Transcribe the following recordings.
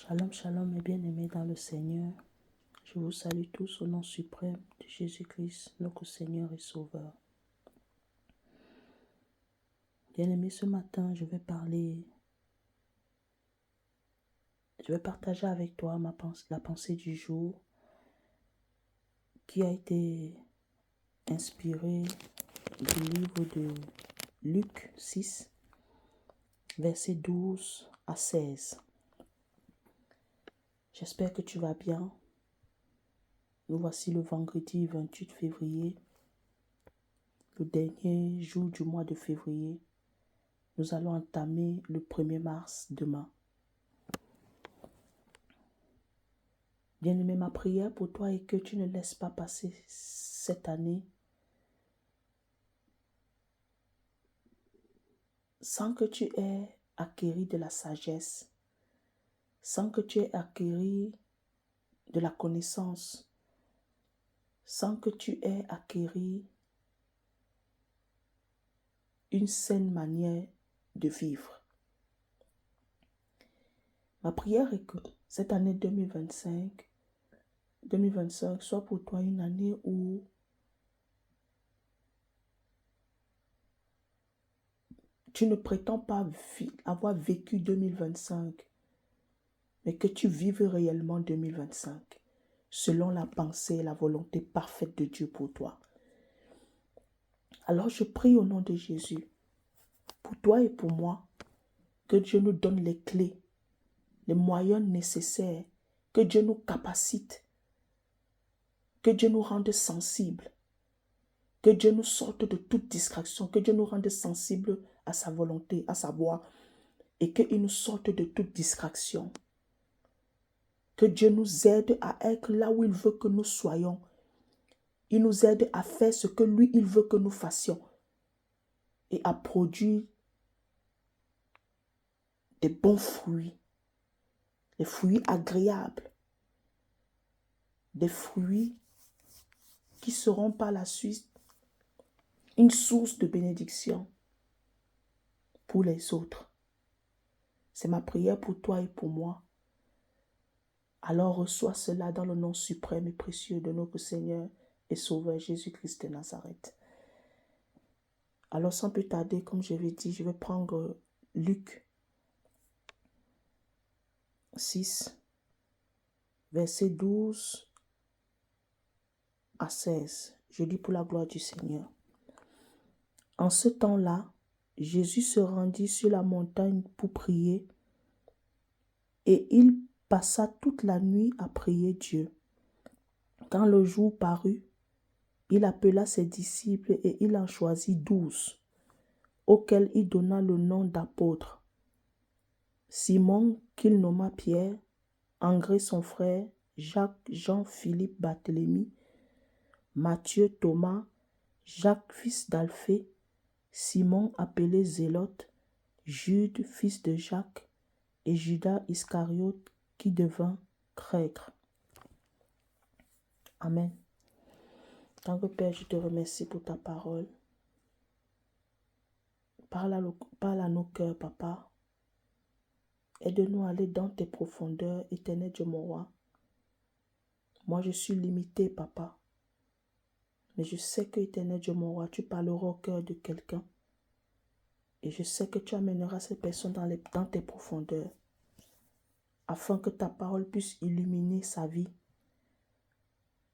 Shalom, shalom, mes bien-aimés dans le Seigneur. Je vous salue tous au nom suprême de Jésus-Christ, notre Seigneur et Sauveur. Bien-aimés, ce matin, je vais partager avec toi la pensée du jour qui a été inspirée du livre de Luc 6, versets 12 à 16. J'espère que tu vas bien. Nous voici le vendredi 28 février, le dernier jour du mois de février. Nous allons entamer le 1er mars demain. Bien-aimé, ma prière pour toi est que tu ne laisses pas passer cette année sans que tu aies acquéri de la sagesse, sans que tu aies acquéri de la connaissance, sans que tu aies acquéri une saine manière de vivre. Ma prière est que cette année 2025 soit pour toi une année où tu ne prétends pas avoir vécu 2025, mais que tu vives réellement 2025, selon la pensée et la volonté parfaite de Dieu pour toi. Alors je prie au nom de Jésus, pour toi et pour moi, que Dieu nous donne les clés, les moyens nécessaires, que Dieu nous capacite, que Dieu nous rende sensibles, que Dieu nous sorte de toute distraction, que Dieu nous rende sensibles à sa volonté, à sa voix, et qu'il nous sorte de toute distraction. Que Dieu nous aide à être là où il veut que nous soyons. Il nous aide à faire ce que lui, il veut que nous fassions. Et à produire des bons fruits. Des fruits agréables. Des fruits qui seront par la suite une source de bénédiction pour les autres. C'est ma prière pour toi et pour moi. Alors reçois cela dans le nom suprême et précieux de notre Seigneur et Sauveur Jésus-Christ de Nazareth. Alors sans plus tarder, comme je l'ai dit, je vais prendre Luc 6, versets 12 à 16. Je lis pour la gloire du Seigneur. En ce temps-là, Jésus se rendit sur la montagne pour prier et il passa toute la nuit à prier Dieu. Quand le jour parut, il appela ses disciples et il en choisit 12, auxquels il donna le nom d'apôtres. Simon, qu'il nomma Pierre, André son frère, Jacques, Jean, Philippe, Barthélemy, Matthieu, Thomas, Jacques, fils d'Alphée, Simon appelé Zélote, Jude, fils de Jacques, et Judas Iscariote, qui devint traître. Amen. Tant que Père, je te remercie pour ta parole. Parle à nos cœurs, Papa. Aide-nous à aller dans tes profondeurs, éternel Dieu mon roi. Moi, je suis limité, Papa. Mais je sais que, éternel Dieu mon roi, tu parleras au cœur de quelqu'un. Et je sais que tu amèneras cette personne dans tes profondeurs, afin que ta parole puisse illuminer sa vie,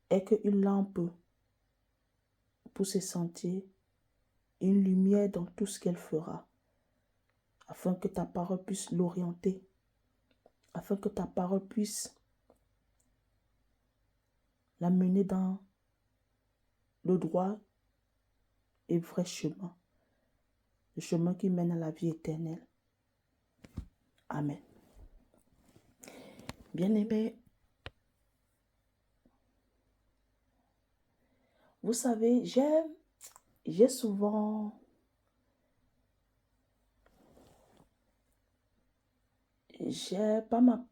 et qu'une lampe pour ses sentiers, une lumière dans tout ce qu'elle fera, afin que ta parole puisse l'orienter, afin que ta parole puisse la mener dans le droit et vrai chemin, le chemin qui mène à la vie éternelle. Amen. Bien-aimés, vous savez, j'ai souvent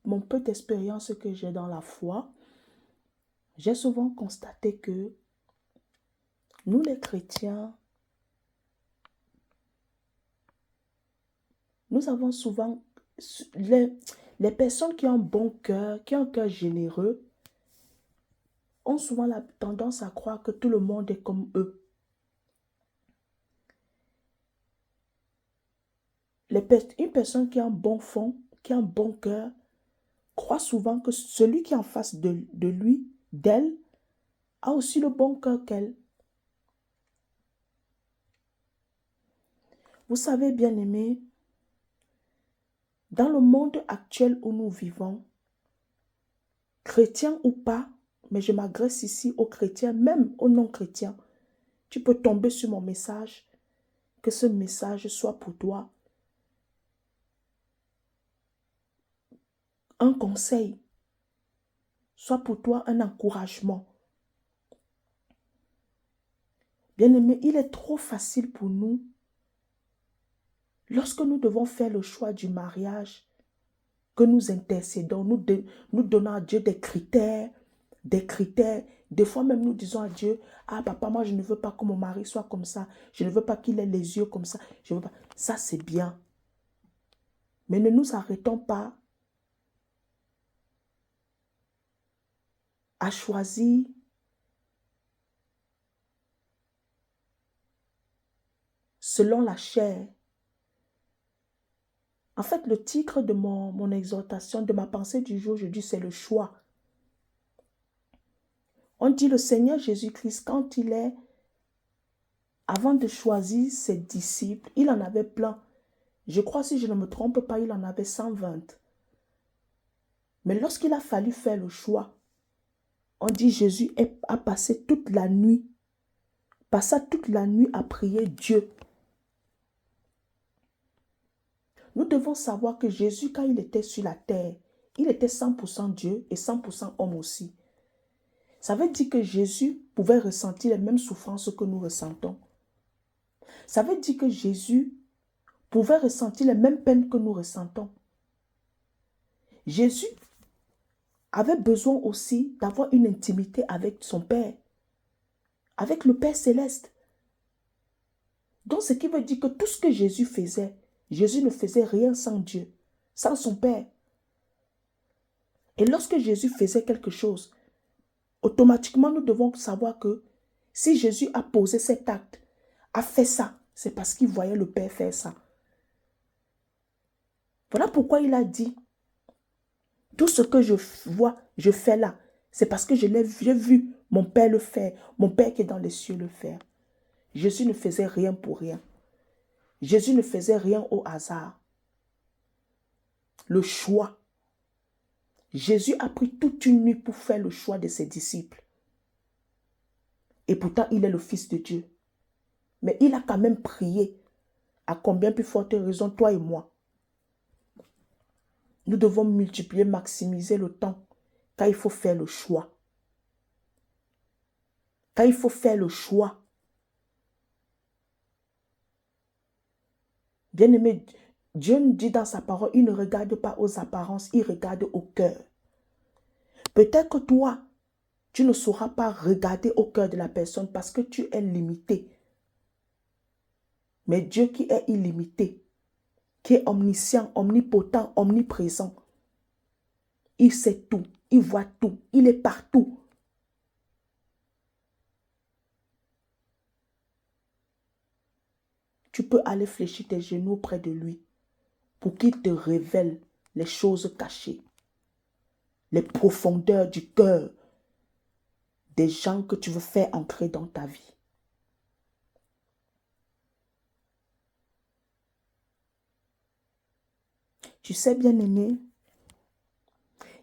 mon peu d'expérience que j'ai dans la foi, j'ai souvent constaté que nous les chrétiens, nous avons souvent Les personnes qui ont un bon cœur, qui ont un cœur généreux, ont souvent la tendance à croire que tout le monde est comme eux. Une personne qui a un bon fond, qui a un bon cœur, croit souvent que celui qui est en face de lui, d'elle, a aussi le bon cœur qu'elle. Vous savez, bien-aimés, dans le monde actuel où nous vivons, chrétiens ou pas, mais je m'adresse ici aux chrétiens, même aux non-chrétiens, tu peux tomber sur mon message, que ce message soit pour toi un conseil, soit pour toi un encouragement. Bien-aimés, il est trop facile pour nous, lorsque nous devons faire le choix du mariage, que nous intercédons, nous donnons à Dieu des critères. Des fois même nous disons à Dieu, ah papa, moi je ne veux pas que mon mari soit comme ça, je ne veux pas qu'il ait les yeux comme ça, je veux pas. Ça c'est bien. Mais ne nous arrêtons pas à choisir selon la chair. En fait, le titre de mon exhortation, de ma pensée du jour, je dis c'est le choix. On dit le Seigneur Jésus-Christ, quand il est, avant de choisir ses disciples, il en avait plein. Je crois, si je ne me trompe pas, il en avait 120. Mais lorsqu'il a fallu faire le choix, on dit Jésus a passé toute la nuit, passa toute la nuit à prier Dieu. Nous devons savoir que Jésus, quand il était sur la terre, il était 100% Dieu et 100% homme aussi. Ça veut dire que Jésus pouvait ressentir les mêmes souffrances que nous ressentons. Ça veut dire que Jésus pouvait ressentir les mêmes peines que nous ressentons. Jésus avait besoin aussi d'avoir une intimité avec son Père, avec le Père céleste. Donc, ce qui veut dire que tout ce que Jésus faisait, Jésus ne faisait rien sans Dieu, sans son Père. Et lorsque Jésus faisait quelque chose, automatiquement, nous devons savoir que si Jésus a posé cet acte, a fait ça, c'est parce qu'il voyait le Père faire ça. Voilà pourquoi il a dit, tout ce que je vois, je fais là, c'est parce que j'ai vu mon Père le faire, mon Père qui est dans les cieux le faire. Jésus ne faisait rien pour rien. Jésus ne faisait rien au hasard. Le choix. Jésus a pris toute une nuit pour faire le choix de ses disciples. Et pourtant, il est le Fils de Dieu. Mais il a quand même prié. À combien plus forte raison, toi et moi? Nous devons multiplier, maximiser le temps quand il faut faire le choix. Quand il faut faire le choix. Bien-aimé, Dieu nous dit dans sa parole, il ne regarde pas aux apparences, il regarde au cœur. Peut-être que toi, tu ne sauras pas regarder au cœur de la personne parce que tu es limité. Mais Dieu qui est illimité, qui est omniscient, omnipotent, omniprésent, il sait tout, il voit tout, il est partout. Tu peux aller fléchir tes genoux près de lui pour qu'il te révèle les choses cachées, les profondeurs du cœur des gens que tu veux faire entrer dans ta vie. Tu sais, bien-aimé,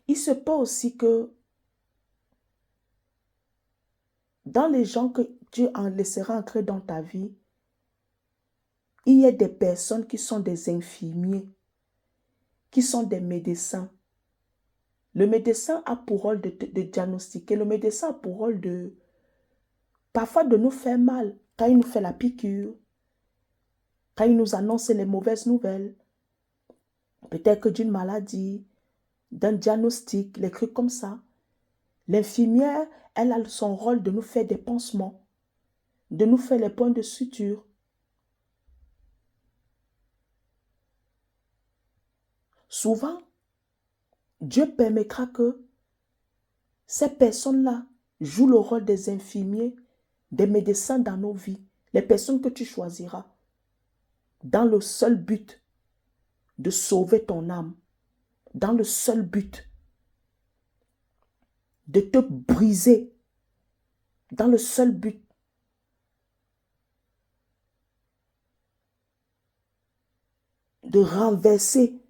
il se peut aussi que dans les gens que Dieu en laissera entrer dans ta vie, il y a des personnes qui sont des infirmiers, qui sont des médecins. Le médecin a pour rôle de diagnostiquer. Le médecin a pour rôle parfois de nous faire mal quand il nous fait la piqûre, quand il nous annonce les mauvaises nouvelles. Peut-être que d'une maladie, d'un diagnostic, les trucs comme ça. L'infirmière, elle a son rôle de nous faire des pansements, de nous faire les points de suture. Souvent, Dieu permettra que ces personnes-là jouent le rôle des infirmiers, des médecins dans nos vies, les personnes que tu choisiras, dans le seul but de sauver ton âme, dans le seul but de te briser, dans le seul but de renverser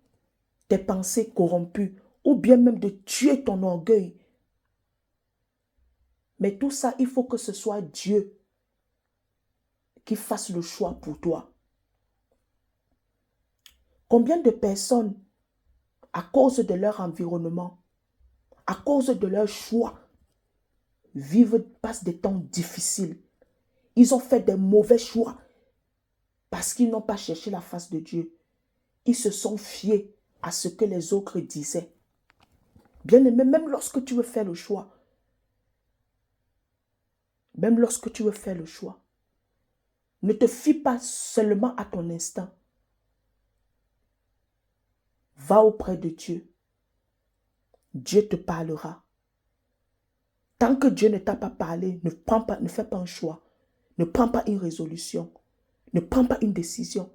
tes pensées corrompues, ou bien même de tuer ton orgueil. Mais tout ça, il faut que ce soit Dieu qui fasse le choix pour toi. Combien de personnes, à cause de leur environnement, à cause de leur choix, passent des temps difficiles. Ils ont fait des mauvais choix parce qu'ils n'ont pas cherché la face de Dieu. Ils se sont fiés à ce que les autres disaient. Bien-aimé, même lorsque tu veux faire le choix, ne te fie pas seulement à ton instinct. Va auprès de Dieu. Dieu te parlera. Tant que Dieu ne t'a pas parlé, ne fais pas un choix. Ne prends pas une résolution. Ne prends pas une décision.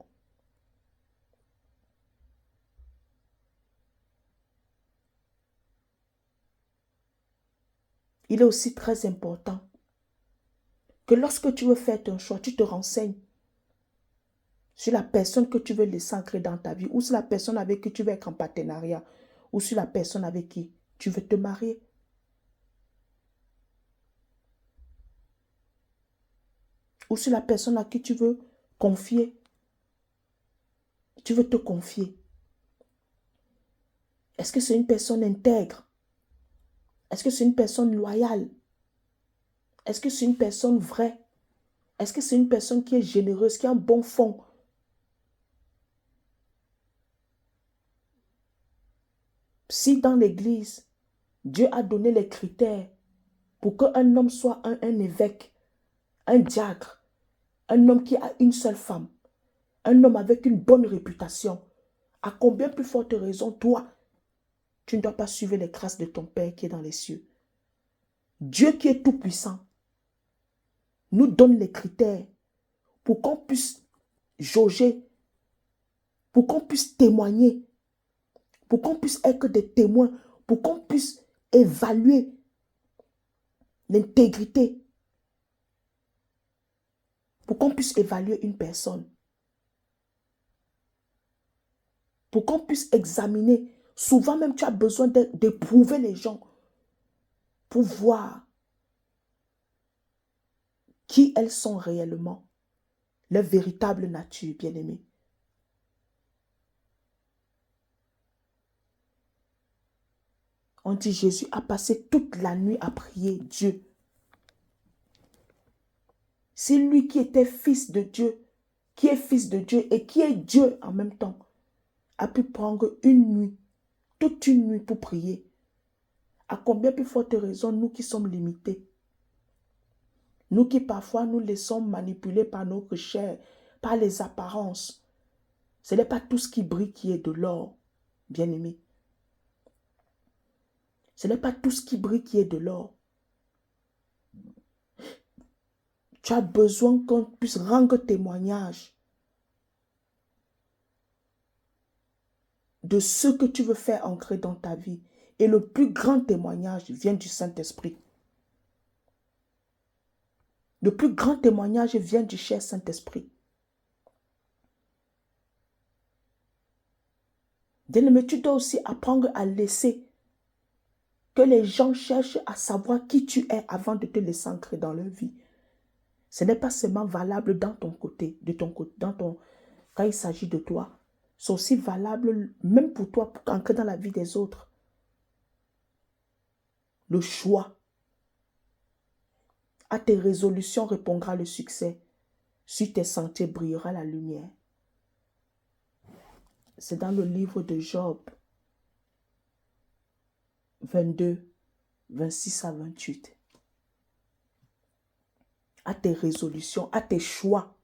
Il est aussi très important que lorsque tu veux faire ton choix, tu te renseignes sur la personne que tu veux laisser entrer dans ta vie, ou sur la personne avec qui tu veux être en partenariat, ou sur la personne avec qui tu veux te marier. Ou sur la personne à qui tu veux confier. Tu veux te confier. Est-ce que c'est une personne intègre? Est-ce que c'est une personne loyale? Est-ce que c'est une personne vraie? Est-ce que c'est une personne qui est généreuse, qui a un bon fond? Si dans l'église, Dieu a donné les critères pour qu'un homme soit un évêque, un diacre, un homme qui a une seule femme, un homme avec une bonne réputation, à combien plus forte raison, toi, tu ne dois pas suivre les traces de ton Père qui est dans les cieux? Dieu qui est tout-puissant nous donne les critères pour qu'on puisse jauger, pour qu'on puisse témoigner, pour qu'on puisse être des témoins, pour qu'on puisse évaluer l'intégrité, pour qu'on puisse évaluer une personne, pour qu'on puisse examiner. Souvent même, tu as besoin d'éprouver les gens pour voir qui elles sont réellement, leur véritable nature, bien-aimée. On dit Jésus a passé toute la nuit à prier Dieu. C'est lui qui était fils de Dieu, qui est fils de Dieu et qui est Dieu en même temps, a pu prendre une nuit, toute une nuit pour prier. À combien plus forte raison, nous qui sommes limités, nous qui parfois nous laissons manipuler par notre chair, par les apparences. Ce n'est pas tout ce qui brille qui est de l'or, bien-aimé. Ce n'est pas tout ce qui brille qui est de l'or. Tu as besoin qu'on puisse rendre témoignage de ce que tu veux faire ancrer dans ta vie. Et le plus grand témoignage vient du Saint-Esprit. Le plus grand témoignage vient du cher Saint-Esprit. Bien-aimé, tu dois aussi apprendre à laisser que les gens cherchent à savoir qui tu es avant de te laisser entrer dans leur vie. Ce n'est pas seulement valable dans ton côté, quand il s'agit de toi. C'est aussi valable même pour toi, pour entrer dans la vie des autres. Le choix. À tes résolutions répondra le succès. Sur tes sentiers brillera la lumière. C'est dans le livre de Job 22, 26 à 28. À tes résolutions, à tes choix,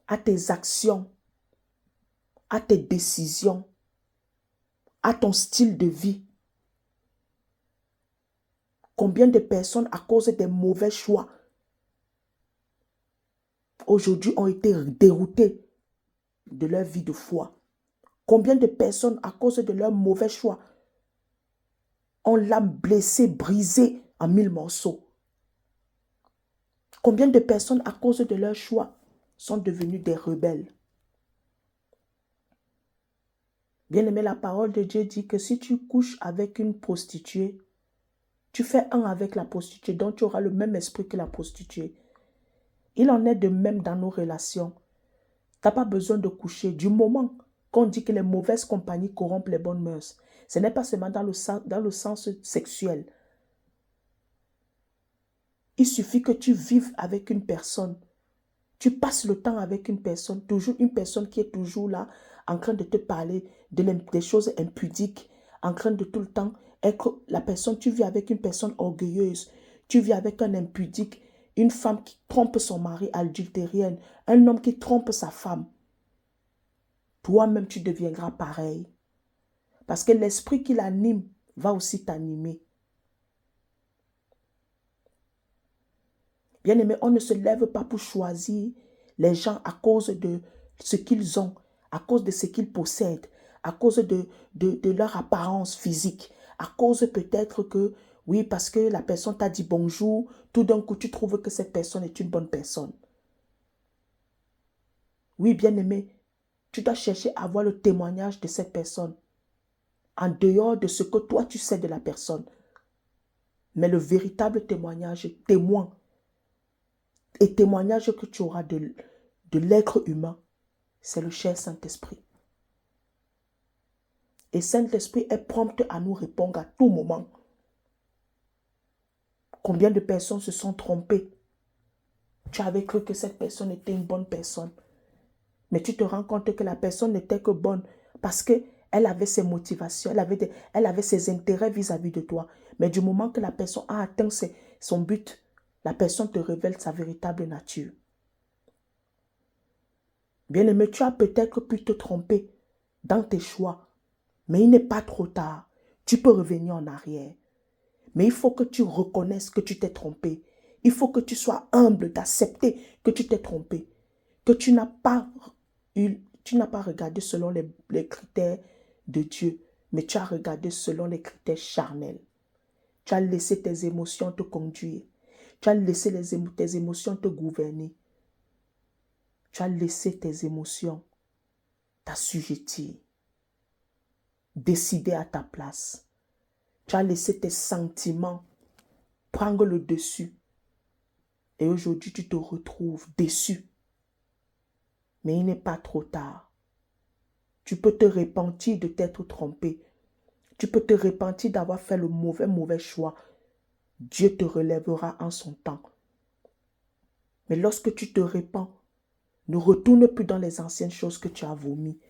à tes actions, à tes décisions, à ton style de vie. Combien de personnes, à cause des mauvais choix, aujourd'hui ont été déroutées de leur vie de foi. Combien de personnes, à cause de leurs mauvais choix, ont l'âme blessée, brisée en 1000 morceaux. Combien de personnes, à cause de leurs choix, sont devenues des rebelles. Bien-aimé, la parole de Dieu dit que si tu couches avec une prostituée, tu fais un avec la prostituée, donc tu auras le même esprit que la prostituée. Il en est de même dans nos relations. Tu n'as pas besoin de coucher. Du moment qu'on dit que les mauvaises compagnies corrompent les bonnes mœurs, ce n'est pas seulement dans le sens sexuel. Il suffit que tu vives avec une personne. Tu passes le temps avec une personne, toujours une personne qui est toujours là, en train de te parler des choses impudiques, en train de tout le temps être la personne. Tu vis avec une personne orgueilleuse, tu vis avec un impudique, une femme qui trompe son mari, adultérienne, un homme qui trompe sa femme. Toi-même, tu deviendras pareil. Parce que l'esprit qui l'anime va aussi t'animer. Bien-aimé, on ne se lève pas pour choisir les gens à cause de ce qu'ils ont, à cause de ce qu'ils possèdent, à cause de leur apparence physique, à cause peut-être que, oui, parce que la personne t'a dit bonjour, tout d'un coup, tu trouves que cette personne est une bonne personne. Oui, bien-aimé, tu dois chercher à avoir le témoignage de cette personne, en dehors de ce que toi, tu sais de la personne. Mais le véritable témoignage, témoin, et témoignage que tu auras de l'être humain, c'est le cher Saint-Esprit. Et Saint-Esprit est prompt à nous répondre à tout moment. Combien de personnes se sont trompées? Tu avais cru que cette personne était une bonne personne. Mais tu te rends compte que la personne n'était que bonne parce qu'elle avait ses motivations, elle avait ses intérêts vis-à-vis de toi. Mais du moment que la personne a atteint son but, la personne te révèle sa véritable nature. Bien-aimé, tu as peut-être pu te tromper dans tes choix, mais il n'est pas trop tard. Tu peux revenir en arrière. Mais il faut que tu reconnaisses que tu t'es trompé. Il faut que tu sois humble d'accepter que tu t'es trompé. Que tu n'as pas regardé selon les critères de Dieu, mais tu as regardé selon les critères charnels. Tu as laissé tes émotions te conduire. Tu as laissé tes émotions te gouverner. Tu as laissé tes émotions t'assujettir, décider à ta place. Tu as laissé tes sentiments prendre le dessus. Et aujourd'hui, tu te retrouves déçu. Mais il n'est pas trop tard. Tu peux te repentir de t'être trompé. Tu peux te repentir d'avoir fait le mauvais choix. Dieu te relèvera en son temps. Mais lorsque tu te repens, ne retourne plus dans les anciennes choses que tu as vomies.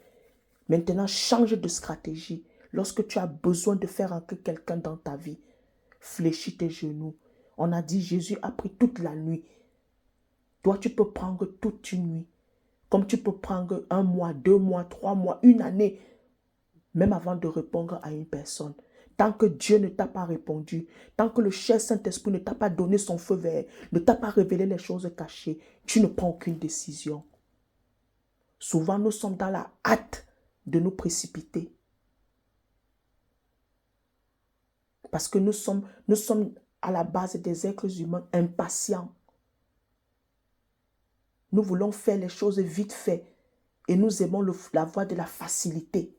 Maintenant, change de stratégie. Lorsque tu as besoin de faire entrer quelqu'un dans ta vie, fléchis tes genoux. On a dit Jésus a pris toute la nuit. Toi, tu peux prendre toute une nuit. Comme tu peux prendre 1 mois, 2 mois, 3 mois, une année, même avant de répondre à une personne. Tant que Dieu ne t'a pas répondu, tant que le cher Saint-Esprit ne t'a pas donné son feu vert, ne t'a pas révélé les choses cachées, tu ne prends aucune décision. Souvent, nous sommes dans la hâte de nous précipiter. Parce que nous sommes à la base des êtres humains impatients. Nous voulons faire les choses vite fait et nous aimons la voie de la facilité.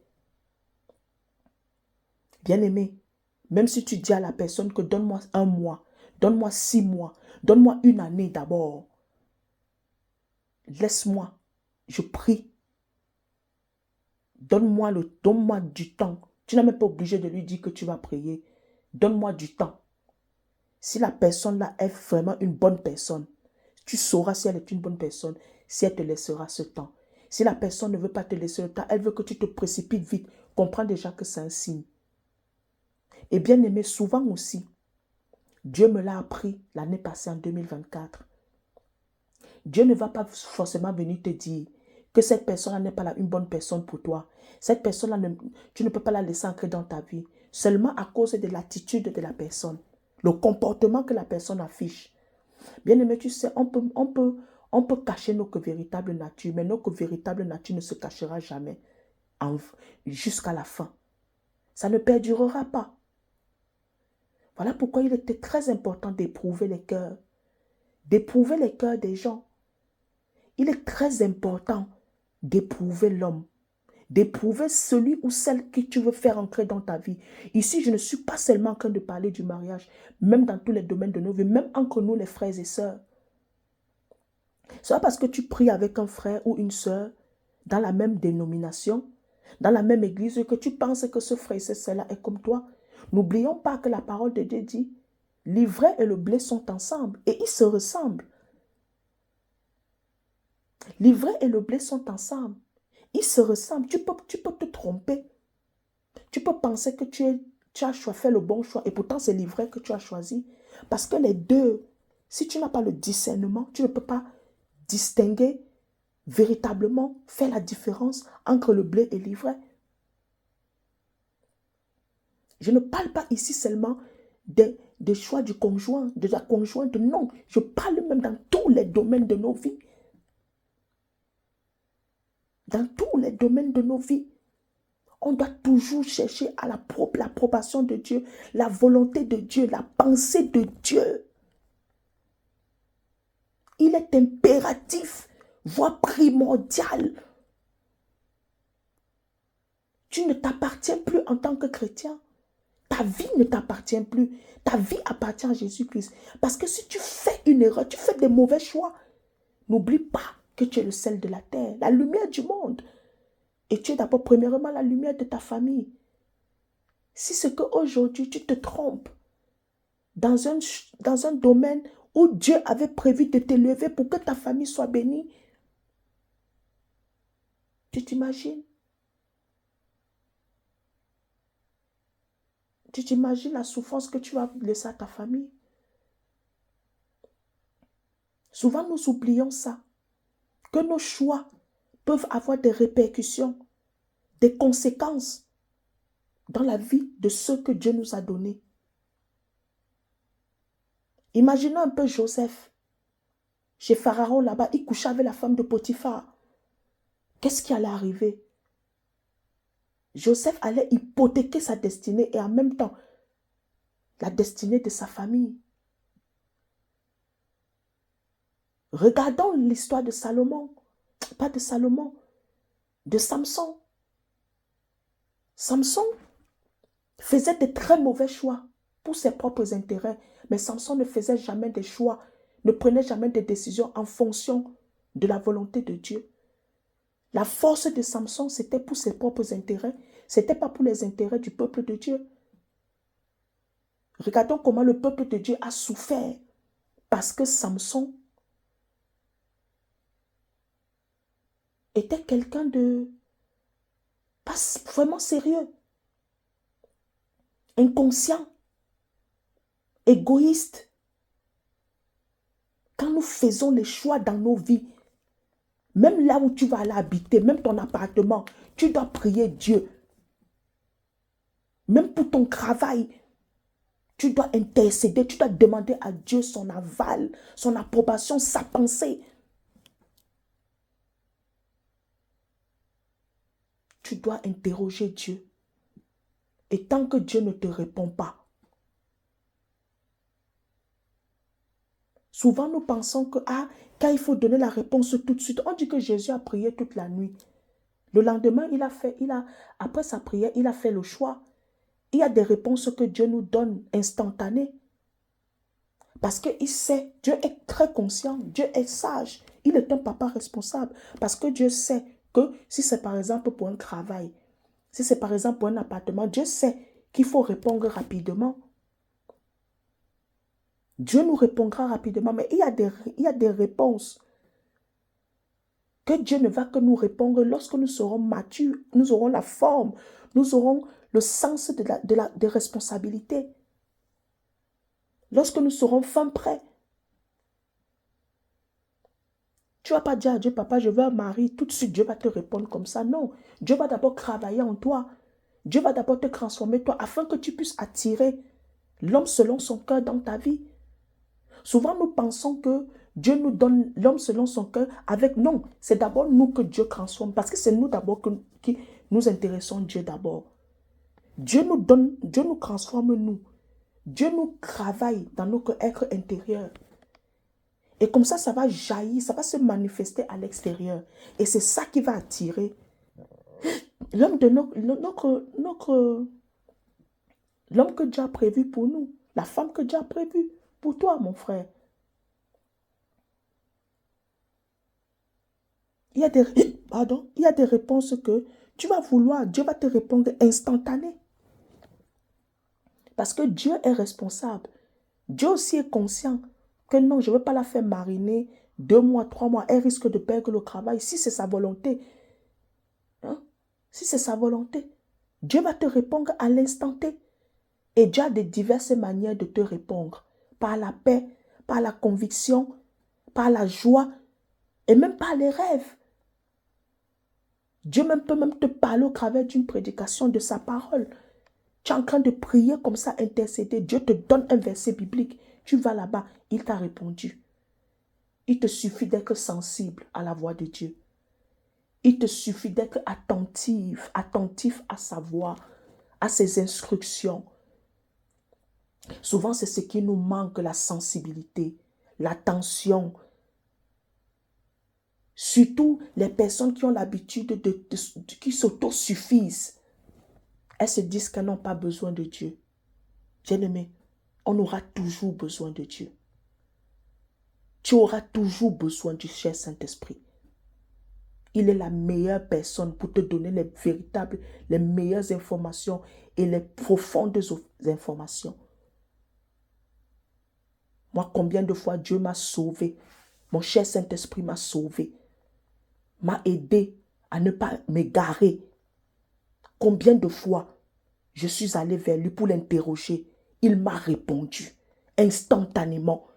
Bien-aimé, même si tu dis à la personne que donne-moi 1 mois, donne-moi 6 mois, donne-moi une année d'abord. Laisse-moi, je prie. Donne-moi du temps. Tu n'es même pas obligé de lui dire que tu vas prier. Donne-moi du temps. Si la personne-là est vraiment une bonne personne, tu sauras si elle est une bonne personne, si elle te laissera ce temps. Si la personne ne veut pas te laisser le temps, elle veut que tu te précipites vite. Comprends déjà que c'est un signe. Et bien aimé, souvent aussi, Dieu me l'a appris l'année passée en 2024. Dieu ne va pas forcément venir te dire que cette personne-là n'est pas une bonne personne pour toi. Cette personne-là, tu ne peux pas la laisser entrer dans ta vie. Seulement à cause de l'attitude de la personne. Le comportement que la personne affiche. Bien aimé, tu sais, on peut cacher notre véritable nature, mais notre véritable nature ne se cachera jamais jusqu'à la fin. Ça ne perdurera pas. Voilà pourquoi il était très important d'éprouver les cœurs. D'éprouver les cœurs des gens. Il est très important d'éprouver l'homme. D'éprouver celui ou celle que tu veux faire entrer dans ta vie. Ici, je ne suis pas seulement en train de parler du mariage, même dans tous les domaines de nos vies, même entre nous les frères et sœurs. Ce n'est pas parce que tu pries avec un frère ou une sœur dans la même dénomination, dans la même église, que tu penses que ce frère et cette sœur-là est comme toi. N'oublions pas que la parole de Dieu dit, l'ivraie et le blé sont ensemble et ils se ressemblent. L'ivraie et le blé sont ensemble. Ils se ressemblent. Tu peux te tromper. Tu peux penser que tu as fait le bon choix et pourtant c'est l'ivraie que tu as choisi. Parce que les deux, si tu n'as pas le discernement, tu ne peux pas distinguer véritablement, faire la différence entre le blé et l'ivraie. Je ne parle pas ici seulement des choix du conjoint, de la conjointe, non. Je parle même dans tous les domaines de nos vies. Dans tous les domaines de nos vies. On doit toujours chercher à l'approbation de Dieu, la volonté de Dieu, la pensée de Dieu. Il est impératif, voire primordial. Tu ne t'appartiens plus en tant que chrétien. Ta vie ne t'appartient plus. Ta vie appartient à Jésus-Christ. Parce que si tu fais une erreur, tu fais des mauvais choix, n'oublie pas que tu es le sel de la terre, la lumière du monde. Et tu es d'abord premièrement la lumière de ta famille. Si c'est qu'aujourd'hui tu te trompes dans un domaine où Dieu avait prévu de t'élever pour que ta famille soit bénie, tu t'imagines? Tu t'imagines la souffrance que tu vas laisser à ta famille? Souvent nous oublions ça, que nos choix peuvent avoir des répercussions, des conséquences dans la vie de ceux que Dieu nous a donnés. Imaginons un peu Joseph. Chez Pharaon là-bas, il couchait avec la femme de Potiphar. Qu'est-ce qui allait arriver? Joseph allait hypothéquer sa destinée et en même temps la destinée de sa famille. Regardons l'histoire de Salomon. Pas de Salomon, de Samson. Samson faisait de très mauvais choix pour ses propres intérêts, mais Samson ne faisait jamais des choix, ne prenait jamais des décisions en fonction de la volonté de Dieu. La force de Samson, c'était pour ses propres intérêts, ce n'était pas pour les intérêts du peuple de Dieu. Regardons comment le peuple de Dieu a souffert parce que Samson était quelqu'un de pas vraiment sérieux, inconscient, égoïste. Quand nous faisons les choix dans nos vies, même là où tu vas aller habiter, même ton appartement, tu dois prier Dieu. Même pour ton travail, tu dois intercéder, tu dois demander à Dieu son aval, son approbation, sa pensée. Tu dois interroger Dieu. Et tant que Dieu ne te répond pas, souvent nous pensons que quand il faut donner la réponse tout de suite, on dit que Jésus a prié toute la nuit. Le lendemain, après sa prière, il a fait le choix. Il y a des réponses que Dieu nous donne instantanées. Parce qu'il sait, Dieu est très conscient, Dieu est sage. Il est un papa responsable. Parce que Dieu sait que si c'est par exemple pour un travail, si c'est par exemple pour un appartement, Dieu sait qu'il faut répondre rapidement. Dieu nous répondra rapidement, mais il y a des réponses que Dieu ne va que nous répondre lorsque nous serons matures, nous aurons la forme, nous aurons le sens de responsabilité. Lorsque nous serons fin prêts. Tu ne vas pas dire à Dieu, papa, je veux un mari. Tout de suite, Dieu va te répondre comme ça. Non. Dieu va d'abord travailler en toi. Dieu va d'abord te transformer toi afin que tu puisses attirer l'homme selon son cœur dans ta vie. Souvent, nous pensons que Dieu nous donne l'homme selon son cœur avec... Non, c'est d'abord nous que Dieu transforme parce que c'est nous d'abord qui nous intéressons Dieu d'abord. Dieu nous donne, Dieu nous transforme nous. Dieu nous travaille dans notre être intérieur. Et comme ça va jaillir, ça va se manifester à l'extérieur. Et c'est ça qui va attirer l'homme de l'homme que Dieu a prévu pour nous. La femme que Dieu a prévue pour toi, mon frère. Il y a des réponses que tu vas vouloir. Dieu va te répondre instantané. Parce que Dieu est responsable. Dieu aussi est conscient que non, je ne veux pas la faire mariner 2 mois, 3 mois. Elle risque de perdre le travail. Si c'est sa volonté, hein? Si c'est sa volonté, Dieu va te répondre à l'instant T. Et Dieu a de diverses manières de te répondre. Par la paix, par la conviction, par la joie et même par les rêves. Dieu peut même te parler au travers d'une prédication de sa parole. Tu es en train de prier comme ça, intercéder. Dieu te donne un verset biblique. Tu vas là-bas, il t'a répondu. Il te suffit d'être sensible à la voix de Dieu. Il te suffit d'être attentif à sa voix, à ses instructions. Souvent, c'est ce qui nous manque, la sensibilité, l'attention. Surtout les personnes qui ont l'habitude qui s'autosuffisent. Elles se disent qu'elles n'ont pas besoin de Dieu. Bien-aimé, on aura toujours besoin de Dieu. Tu auras toujours besoin du cher Saint-Esprit. Il est la meilleure personne pour te donner les meilleures informations et les profondes informations. Moi, combien de fois Dieu m'a sauvé. Mon cher Saint-Esprit m'a sauvé. M'a aidé à ne pas m'égarer. Combien de fois je suis allé vers lui pour l'interroger. Il m'a répondu instantanément.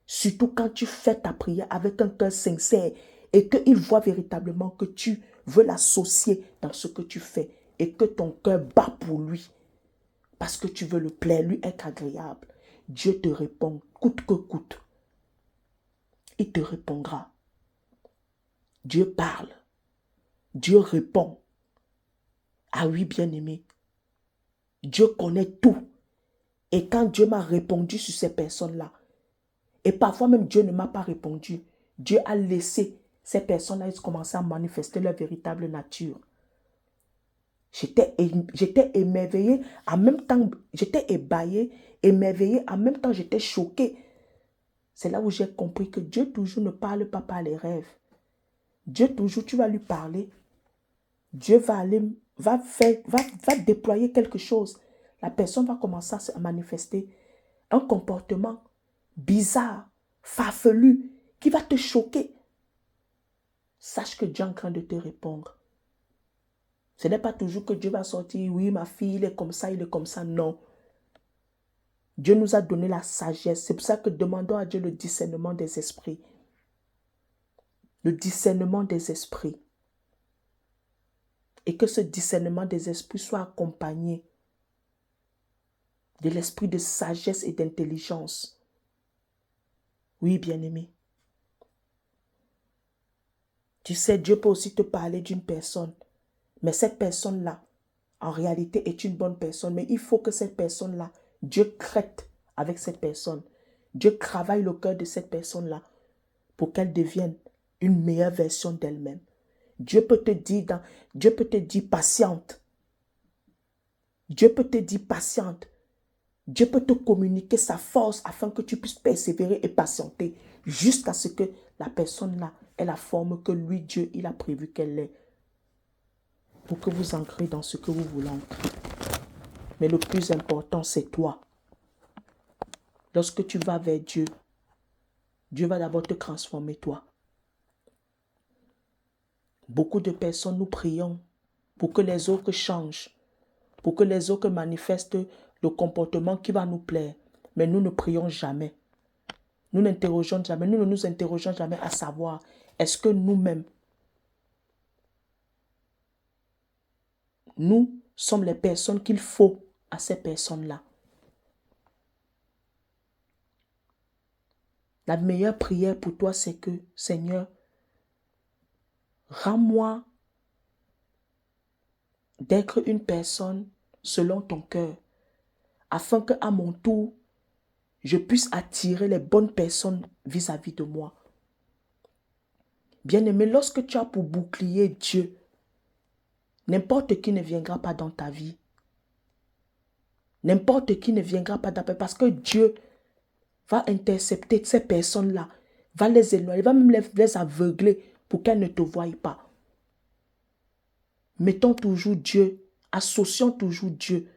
Surtout quand tu fais ta prière avec un cœur sincère et qu'il voit véritablement que tu veux l'associer dans ce que tu fais et que ton cœur bat pour lui parce que tu veux le plaire, lui être agréable. Dieu te répond coûte que coûte. Il te répondra. Dieu parle. Dieu répond. Ah oui, bien-aimé. Dieu connaît tout. Et quand Dieu m'a répondu sur ces personnes-là, et parfois même Dieu ne m'a pas répondu, Dieu a laissé ces personnes-là commencer à manifester leur véritable nature. J'étais émerveillée, en même temps, j'étais ébahiée, émerveillée, en même temps j'étais choquée. C'est là où j'ai compris que Dieu toujours ne parle pas par les rêves. Dieu toujours, tu vas lui parler. Dieu va déployer quelque chose. La personne va commencer à se manifester un comportement bizarre, farfelu, qui va te choquer. Sache que Dieu est en train de te répondre. Ce n'est pas toujours que Dieu va sortir, oui, ma fille, il est comme ça, non. Dieu nous a donné la sagesse. C'est pour ça que demandons à Dieu le discernement des esprits. Le discernement des esprits. Et que ce discernement des esprits soit accompagné de l'esprit de sagesse et d'intelligence. Oui, bien-aimé. Tu sais, Dieu peut aussi te parler d'une personne. Mais cette personne-là, en réalité, est une bonne personne. Mais il faut que cette personne-là, Dieu traite avec cette personne. Dieu travaille le cœur de cette personne-là pour qu'elle devienne une meilleure version d'elle-même. Dieu peut te dire patiente. Dieu peut te dire patiente. Dieu peut te communiquer sa force afin que tu puisses persévérer et patienter jusqu'à ce que la personne-là ait la forme que lui, Dieu, il a prévu qu'elle ait. Pour que vous ancrez dans ce que vous voulez ancrer. Mais le plus important, c'est toi. Lorsque tu vas vers Dieu, Dieu va d'abord te transformer toi. Beaucoup de personnes, nous prions pour que les autres changent, pour que les autres manifestent le comportement qui va nous plaire. Mais nous ne prions jamais. Nous ne nous interrogeons jamais à savoir Est-ce que nous-mêmes, nous sommes les personnes qu'il faut à ces personnes-là? La meilleure prière pour toi, c'est que, Seigneur, rends-moi d'être une personne selon ton cœur, afin qu'à mon tour, je puisse attirer les bonnes personnes vis-à-vis de moi. Bien-aimé, lorsque tu as pour bouclier Dieu, n'importe qui ne viendra pas dans ta vie. N'importe qui ne viendra pas dans ta vie parce que Dieu va intercepter ces personnes-là, va les éloigner, va même les aveugler pour qu'elles ne te voient pas. Mettons toujours Dieu, associons toujours Dieu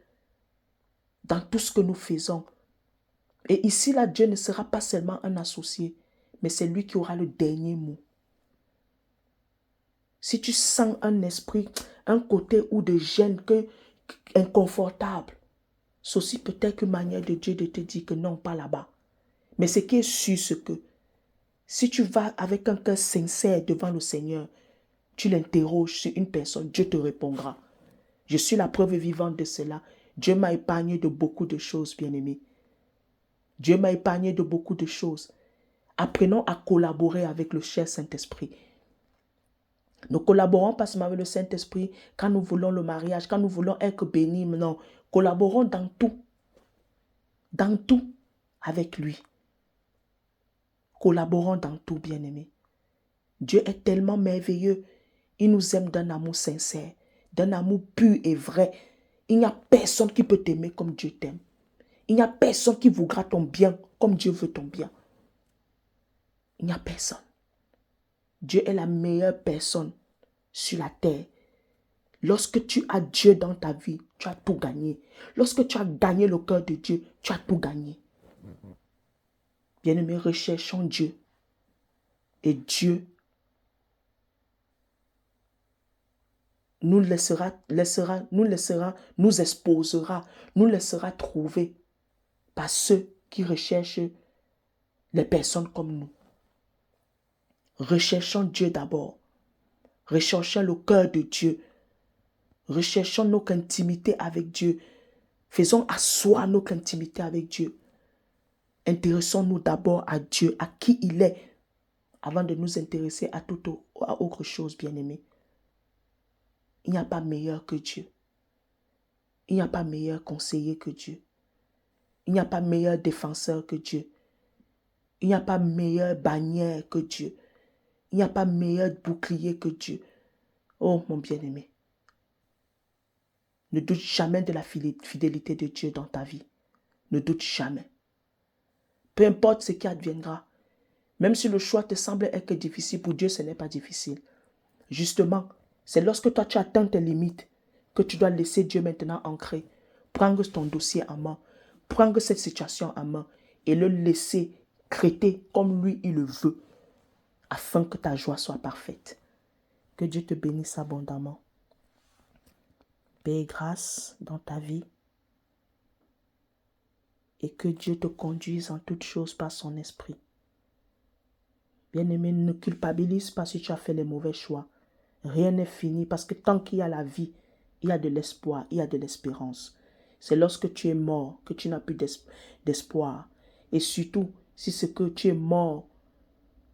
dans tout ce que nous faisons. Et ici, là, Dieu ne sera pas seulement un associé, mais c'est lui qui aura le dernier mot. Si tu sens un esprit, un côté ou de gêne inconfortable, c'est aussi peut-être une manière de Dieu de te dire que non, pas là-bas. Mais ce qui est sûr, c'est que si tu vas avec un cœur sincère devant le Seigneur, tu l'interroges sur une personne, Dieu te répondra. Je suis la preuve vivante de cela. Dieu m'a épargné de beaucoup de choses, bien-aimés. Dieu m'a épargné de beaucoup de choses. Apprenons à collaborer avec le cher Saint-Esprit. Nous collaborons pas seulement avec le Saint-Esprit quand nous voulons le mariage, quand nous voulons être bénis, non. Collaborons dans tout avec lui. Collaborons dans tout, bien-aimés. Dieu est tellement merveilleux. Il nous aime d'un amour sincère, d'un amour pur et vrai. Il n'y a personne qui peut t'aimer comme Dieu t'aime. Il n'y a personne qui voudra ton bien comme Dieu veut ton bien. Il n'y a personne. Dieu est la meilleure personne sur la terre. Lorsque tu as Dieu dans ta vie, tu as tout gagné. Lorsque tu as gagné le cœur de Dieu, tu as tout gagné. Bien-aimés, recherchons Dieu. Et Dieu nous exposera, nous laissera trouver par ceux qui recherchent les personnes comme nous. Recherchons Dieu d'abord. Recherchons le cœur de Dieu. Recherchons notre intimité avec Dieu. Faisons asseoir notre intimité avec Dieu. Intéressons-nous d'abord à Dieu, à qui il est, avant de nous intéresser à autre chose, bien-aimé. Il n'y a pas meilleur que Dieu. Il n'y a pas meilleur conseiller que Dieu. Il n'y a pas meilleur défenseur que Dieu. Il n'y a pas meilleure bannière que Dieu. Il n'y a pas meilleur bouclier que Dieu. Oh, mon bien-aimé. Ne doute jamais de la fidélité de Dieu dans ta vie. Ne doute jamais. Peu importe ce qui adviendra. Même si le choix te semble être difficile, pour Dieu, ce n'est pas difficile. Justement, c'est lorsque toi tu atteins tes limites que tu dois laisser Dieu maintenant ancrer. Prendre ton dossier en main. Prendre cette situation en main et le laisser traiter comme lui il le veut, afin que ta joie soit parfaite. Que Dieu te bénisse abondamment. Paix et grâce dans ta vie. Et que Dieu te conduise en toutes choses par son esprit. Bien-aimé, ne culpabilise pas si tu as fait les mauvais choix. Rien n'est fini parce que tant qu'il y a la vie, il y a de l'espoir, il y a de l'espérance. C'est lorsque tu es mort que tu n'as plus d'espoir. Et surtout, si c'est que tu es mort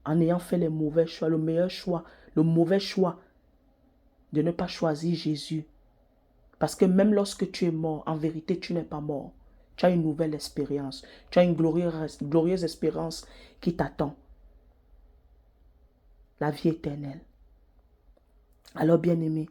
en ayant fait les mauvais choix, le mauvais choix de ne pas choisir Jésus. Parce que même lorsque tu es mort, en vérité, tu n'es pas mort. Tu as une nouvelle expérience. Tu as une glorieuse espérance qui t'attend. La vie éternelle. Alors, bien-aimé,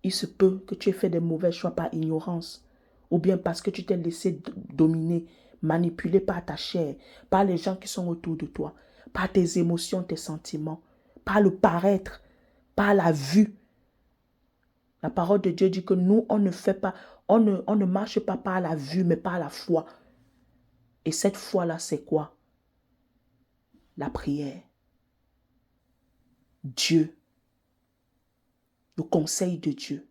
il se peut que tu aies fait des mauvais choix par ignorance ou bien parce que tu t'es laissé dominer, manipuler par ta chair, par les gens qui sont autour de toi, par tes émotions, tes sentiments, par le paraître, par la vue. La parole de Dieu dit que nous, on ne marche pas par la vue, mais par la foi. Et cette foi-là, c'est quoi? La prière. Dieu. Le conseil de Dieu.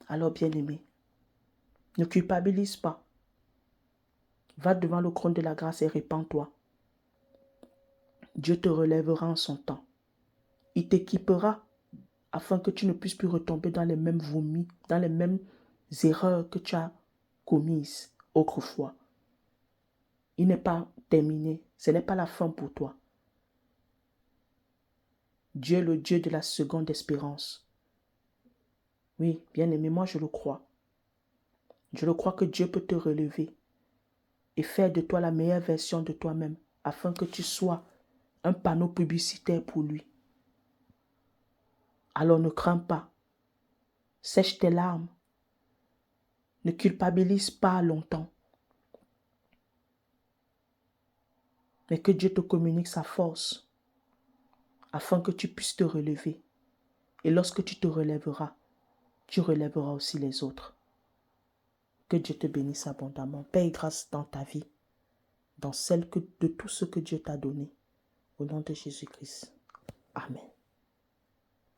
Alors, bien-aimé, ne culpabilise pas. Va devant le trône de la grâce et répands-toi. Dieu te relèvera en son temps. Il t'équipera afin que tu ne puisses plus retomber dans les mêmes vomis, dans les mêmes erreurs que tu as commises autrefois. Il n'est pas terminé. Ce n'est pas la fin pour toi. Dieu est le Dieu de la seconde espérance. Oui, bien-aimé, moi je le crois. Je le crois que Dieu peut te relever et faire de toi la meilleure version de toi-même afin que tu sois un panneau publicitaire pour lui. Alors ne crains pas. Sèche tes larmes. Ne culpabilise pas longtemps. Mais que Dieu te communique sa force afin que tu puisses te relever. Et lorsque tu te relèveras, tu relèveras aussi les autres. Que Dieu te bénisse abondamment. Paix et grâce dans ta vie, dans celle de tout ce que Dieu t'a donné. Au nom de Jésus-Christ. Amen.